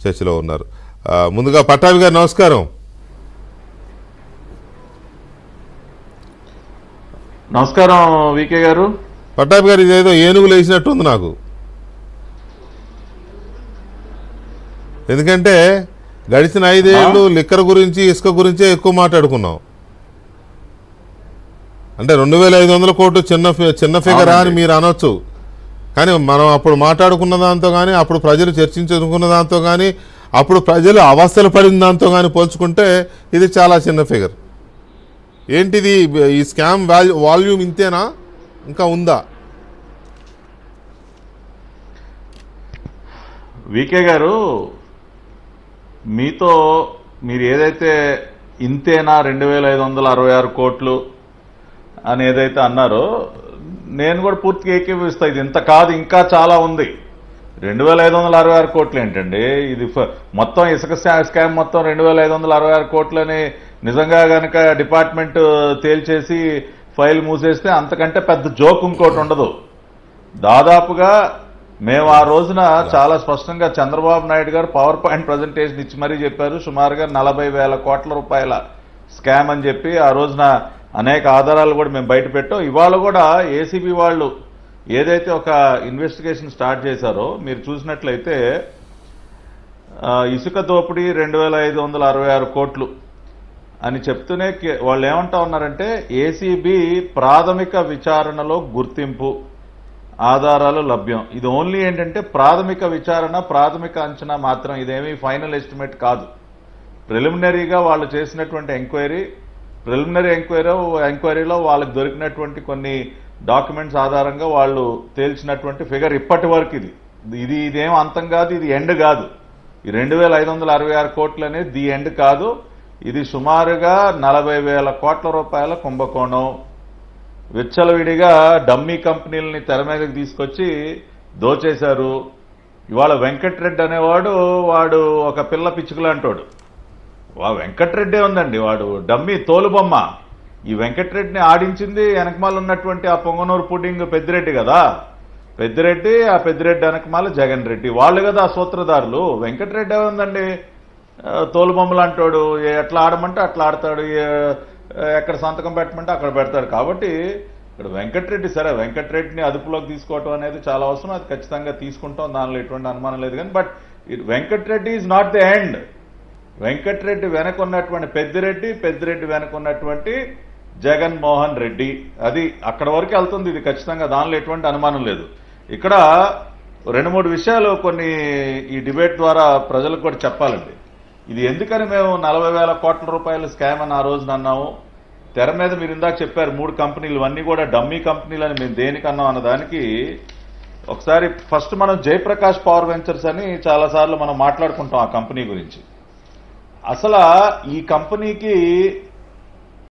చర్చలో ఉన్నారు. ముందుగా పట్టాభి గారు నమస్కారం. నమస్కారం వికే గారు. పట్టాభి గారు, ఇదేదో ఏనుగులు వేసినట్టుంది నాకు. ఎందుకంటే గడిచిన 5 ఏళ్ళు లిక్కర్ గురించి, ఇసుక గురించే ఎక్కువ మాట్లాడుకున్నాం. అంటే 2500 కోట్లు చిన్న ఫిగరా అని మీరు అనొచ్చు, కానీ మనం అప్పుడు మాట్లాడుకున్న దాంతో కానీ, అప్పుడు ప్రజలు చర్చించుకున్న దాంతో కానీ, అప్పుడు ప్రజలు అవస్థలు పడిన దాంతో కానీ పోల్చుకుంటే ఇది చాలా చిన్న ఫిగర్. ఏంటిది, ఈ స్కామ్ వాల్యూమ్ ఇంతేనా, ఇంకా ఉందా? వికే గారు, మీతో మీరు ఏదైతే ఇంతేనా 2566 కోట్లు అని ఏదైతే అన్నారో నేను కూడా పూర్తిగా ఏకీభవిస్తా. ఇది ఇంత కాదు, ఇంకా చాలా ఉంది. 2566 కోట్లు ఏంటండి, ఇది మొత్తం ఇసుక స్కామ్ మొత్తం 2566 కోట్లని నిజంగా గనక డిపార్ట్మెంట్ తేల్చేసి ఫైల్ మూసేస్తే అంతకంటే పెద్ద జోక్ ఇంకోటి ఉండదు. దాదాపుగా మేము ఆ రోజున చాలా స్పష్టంగా చంద్రబాబు నాయుడు గారు పవర్ పాయింట్ ప్రజెంటేషన్ ఇచ్చి మరీ చెప్పారు, సుమారుగా 40,000 కోట్ల రూపాయల స్కామ్ అని చెప్పి. ఆ రోజున అనేక ఆధారాలు కూడా మేము బయట పెట్టాం. ఇవాళ కూడా ఏసీబీ వాళ్ళు ఏదైతే ఒక ఇన్వెస్టిగేషన్ స్టార్ట్ చేశారో మీరు చూసినట్లయితే ఇసుక దోపిడీ 2566 కోట్లు అని చెప్తూనే వాళ్ళు ఏమంటా ఉన్నారంటే, ఏసీబీ ప్రాథమిక విచారణలో గుర్తింపు ఆధారాలు లభ్యం. ఇది ఓన్లీ ఏంటంటే ప్రాథమిక విచారణ, ప్రాథమిక అంచనా మాత్రం, ఇదేమీ ఫైనల్ ఎస్టిమేట్ కాదు. ప్రిలిమినరీగా వాళ్ళు చేసినటువంటి ప్రిలిమినరీ ఎంక్వైరీలో వాళ్ళకి దొరికినటువంటి కొన్ని డాక్యుమెంట్స్ ఆధారంగా వాళ్ళు తేల్చినటువంటి ఫిగర్ ఇప్పటి వరకు ఇదేం అంతం కాదు, ఇది ఎండ్ కాదు. ఈ 2566 కోట్లు అనేది ది ఎండ్ కాదు. ఇది సుమారుగా 40,000 కోట్ల రూపాయల కుంభకోణం. విచ్చలవిడిగా డమ్మీ కంపెనీలని తెర మీదకి తీసుకొచ్చి దోచేశారు. ఇవాళ వెంకట్రెడ్డి అనేవాడు ఒక పిల్ల పిచ్చుకలాంటోడు. వెంకట్రెడ్డే ఉందండి, వాడు డమ్మీ తోలుబొమ్మ. ఈ వెంకట్రెడ్డిని ఆడించింది వెనకమాల ఉన్నటువంటి ఆ పొంగనూరు పుడ్డింగ్ పెద్దిరెడ్డి కదా. ఆ పెద్దిరెడ్డి వెనకమాల జగన్ రెడ్డి, వాళ్ళు కదా ఆ సూత్రధారులు. వెంకట్రెడ్డి ఏముందండి, తోలుబొమ్మలు అంటాడు, ఎట్లా ఆడమంటే అట్లా ఆడతాడు, ఎక్కడ సంతకం పెట్టమంటే అక్కడ పెడతాడు. కాబట్టి ఇక్కడ వెంకట్రెడ్డి, సరే వెంకట్రెడ్డిని అదుపులోకి తీసుకోవటం అనేది చాలా అవసరం, అది ఖచ్చితంగా తీసుకుంటాం, దానిలో ఎటువంటి అనుమానం లేదు. కానీ but Venkatreddy is not the end. Venkatreddy వెనక ఉన్నటువంటి పెద్దిరెడ్డి వెనక ఉన్నటువంటి జగన్మోహన్ రెడ్డి, అది అక్కడ వరకు వెళ్తుంది. ఇది ఖచ్చితంగా, దానిలో ఎటువంటి అనుమానం లేదు. ఇక్కడ 2-3 విషయాలు కొన్ని ఈ డిబేట్ ద్వారా ప్రజలకు కూడా చెప్పాలండి. ఇది ఎందుకని మేము 40,000 కోట్ల రూపాయల స్కామ్ అని ఆ రోజున అన్నాము. తెర మీద మీరు ఇందాక చెప్పారు 3 కంపెనీలు, అన్నీ కూడా డమ్మీ కంపెనీలు అని మేము దేనికన్నాం అన్నదానికి ఒకసారి ఫస్ట్ మనం జయప్రకాష్ పవర్ వెంచర్స్ అని చాలాసార్లు మనం మాట్లాడుకుంటాం ఆ కంపెనీ గురించి. అసలు ఈ కంపెనీకి